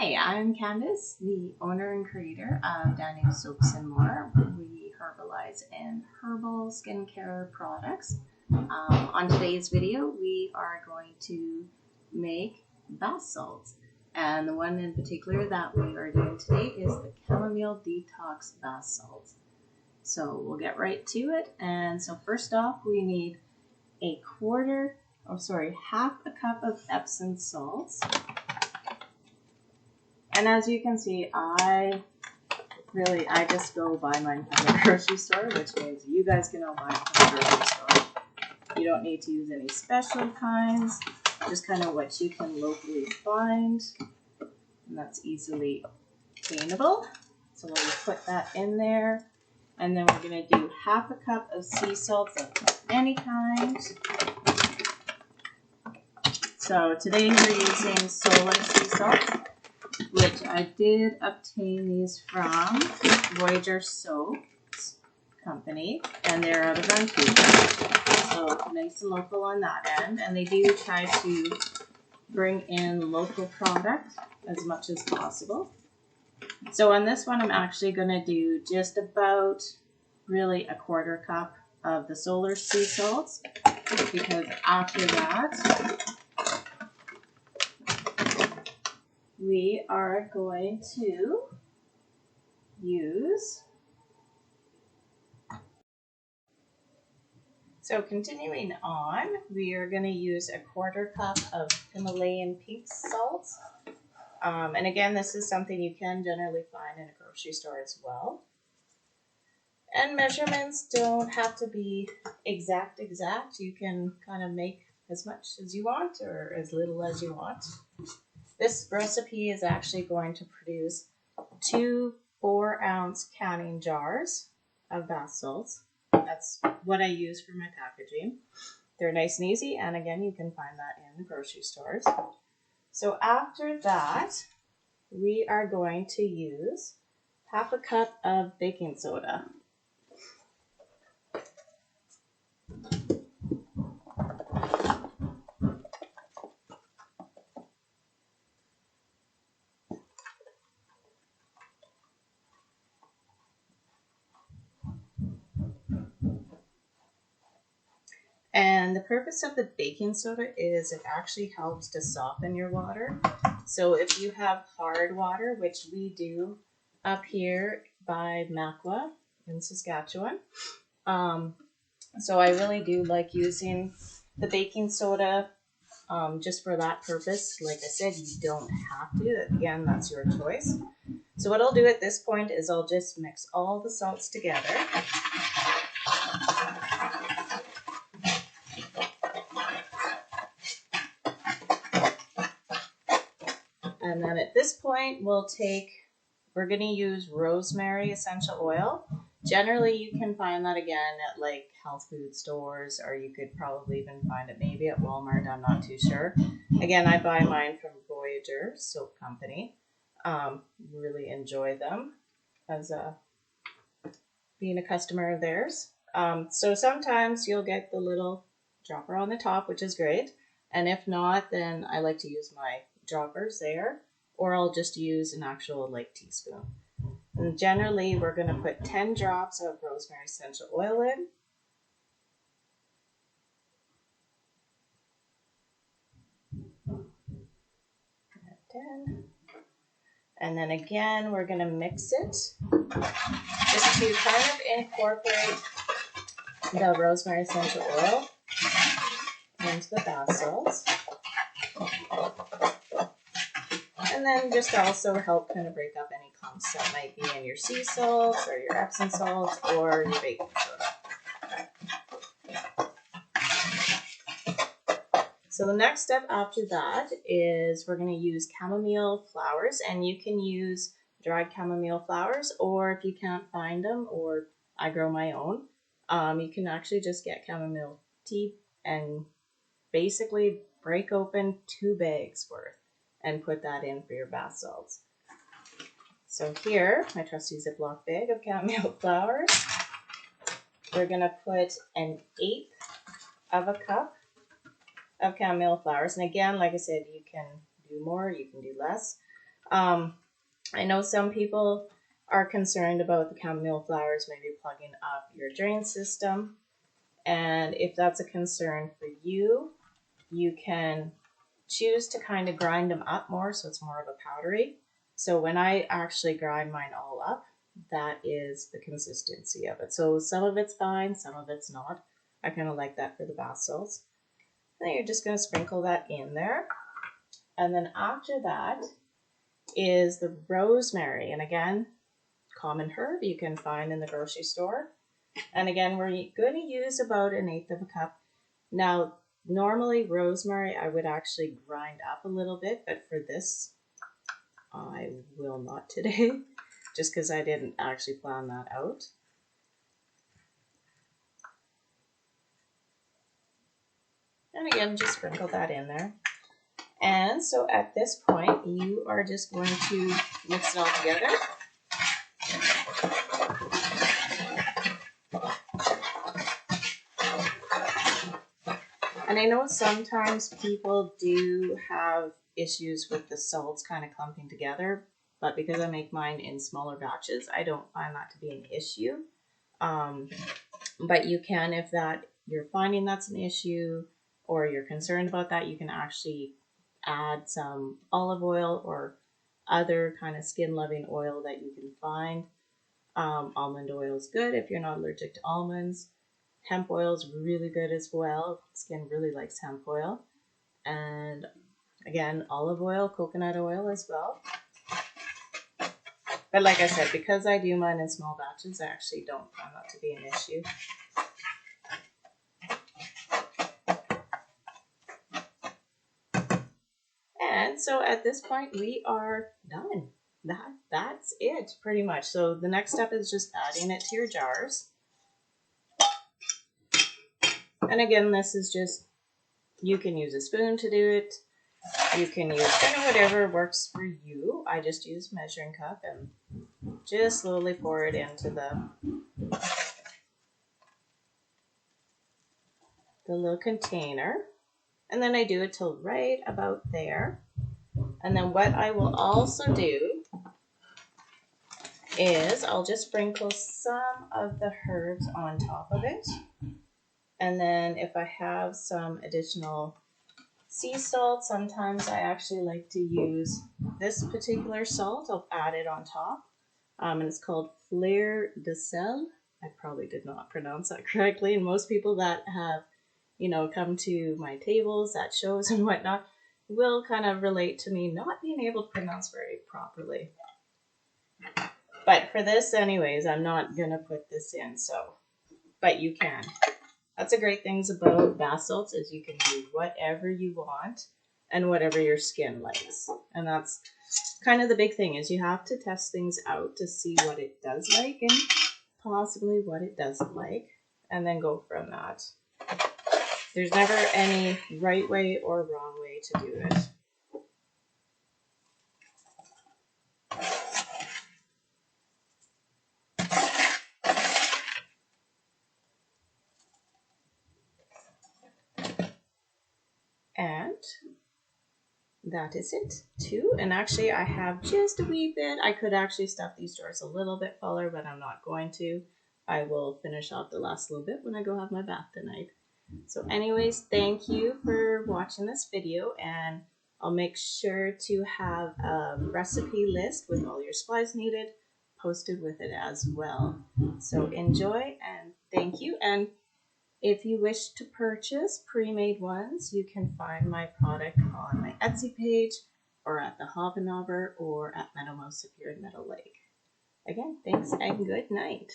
Hi, I'm Candace, the owner and creator of Danu Soaps and More. We herbalize and herbal skincare products. On today's video, we are going to make bath salts. And the one in particular that we are doing today is the Chamomile Detox bath salts. So we'll get right to it. And so first off, we need half a cup of Epsom salts. And as you can see, I just go buy mine from the grocery store, which means you guys can all buy it from the grocery store. You don't need to use any special kinds, just kind of what you can locally find. And that's easily obtainable. So we'll just put that in there. And then we're going to do half a cup of sea salts of any kind. So today we're using solar sea salts, which I did obtain these from Voyager Soaps Company, and they're out of Vancouver. So nice and local on that end, and they do try to bring in local product as much as possible. So on this one, I'm actually going to do just about really a quarter cup of the solar sea salts, because after that, we are going to use, so continuing on, we are going to use a quarter cup of Himalayan pink salt. And again, this is something you can generally find in a grocery store as well. And measurements don't have to be exact. You can kind of make as much as you want or as little as you want. This recipe is actually going to produce 2 4-ounce canning jars of bath salts. That's what I use for my packaging. They're nice and easy, and again, you can find that in the grocery stores. So after that, we are going to use half a cup of baking soda. And the purpose of the baking soda is it actually helps to soften your water. So if you have hard water, which we do up here by Makwa in Saskatchewan, so I really do like using the baking soda just for that purpose. Like I said, you don't have to. Again, that's your choice. So what I'll do at this point is I'll just mix all the salts together. And then at this point, we're going to use rosemary essential oil. Generally, you can find that again at like health food stores, or you could probably even find it maybe at Walmart. I'm not too sure. Again, I buy mine from Voyager Soap Company. Really enjoy them as being a customer of theirs. So sometimes you'll get the little dropper on the top, which is great. And if not, then I like to use my droppers there, or I'll just use an actual like teaspoon. And generally, we're going to put 10 drops of rosemary essential oil in. And then again, we're going to mix it just to kind of incorporate the rosemary essential oil into the bath salts. And then just also help kind of break up any clumps that might be in your sea salts or your Epsom salts or your baking soda. So the next step after that is we're going to use chamomile flowers, and you can use dried chamomile flowers, or if you can't find them, or I grow my own, you can actually just get chamomile tea and basically break open 2 bags worth and put that in for your bath salts. So here, my trusty Ziploc bag of chamomile flowers. We're going to put 1/8 of a cup of chamomile flowers. And again, like I said, you can do more, you can do less. I know some people are concerned about the chamomile flowers maybe plugging up your drain system. And if that's a concern for you, you can choose to kind of grind them up more so it's more of a powdery. So when I actually grind mine all up, that is the consistency of it. So some of it's fine, some of it's not. I kind of like that for the bath salts. Then you're just going to sprinkle that in there. And then after that is the rosemary. And again, common herb you can find in the grocery store. And again, we're going to use about 1/8 of a cup. Now, normally rosemary I would actually grind up a little bit, but for this, I will not today, just because I didn't actually plan that out. And again, just sprinkle that in there. And so at this point, you are just going to mix it all together. And I know sometimes people do have issues with the salts kind of clumping together, but because I make mine in smaller batches, I don't find that to be an issue. But you can, if you're finding that's an issue or you're concerned about that, you can actually add some olive oil or other kind of skin-loving oil that you can find. Almond oil is good if you're not allergic to almonds. Hemp oil is really good as well. Skin really likes hemp oil. And again, olive oil, coconut oil as well. But like I said, because I do mine in small batches, I actually don't find that to be an issue. And so at this point, we are done. That's it, pretty much. So the next step is just adding it to your jars. And again, this is just, you can use a spoon to do it. You can use kind of whatever works for you. I just use a measuring cup and just slowly pour it into the little container. And then I do it till right about there. And then what I will also do is I'll just sprinkle some of the herbs on top of it. And then if I have some additional sea salt, sometimes I actually like to use this particular salt. I'll add it on top. And it's called Fleur de Sel. I probably did not pronounce that correctly. And most people that have, come to my tables at shows and whatnot will kind of relate to me not being able to pronounce very properly. But for this anyways, I'm not going to put this in, but you can. That's the great things about bath salts is you can do whatever you want and whatever your skin likes. And that's kind of the big thing is you have to test things out to see what it does like and possibly what it doesn't like, and then go from that. There's never any right way or wrong way to do it. And that is it too. And actually I have just a wee bit. I could actually stuff these jars a little bit fuller, but I'm not going to. I will finish off the last little bit when I go have my bath tonight. So anyways, thank you for watching this video, and I'll make sure to have a recipe list with all your supplies needed posted with it as well. So enjoy and thank you. And if you wish to purchase pre-made ones, you can find my product on my Etsy page or at the Hobby or at Meadow Mouse if you're in Meadow Lake. Again, thanks and good night.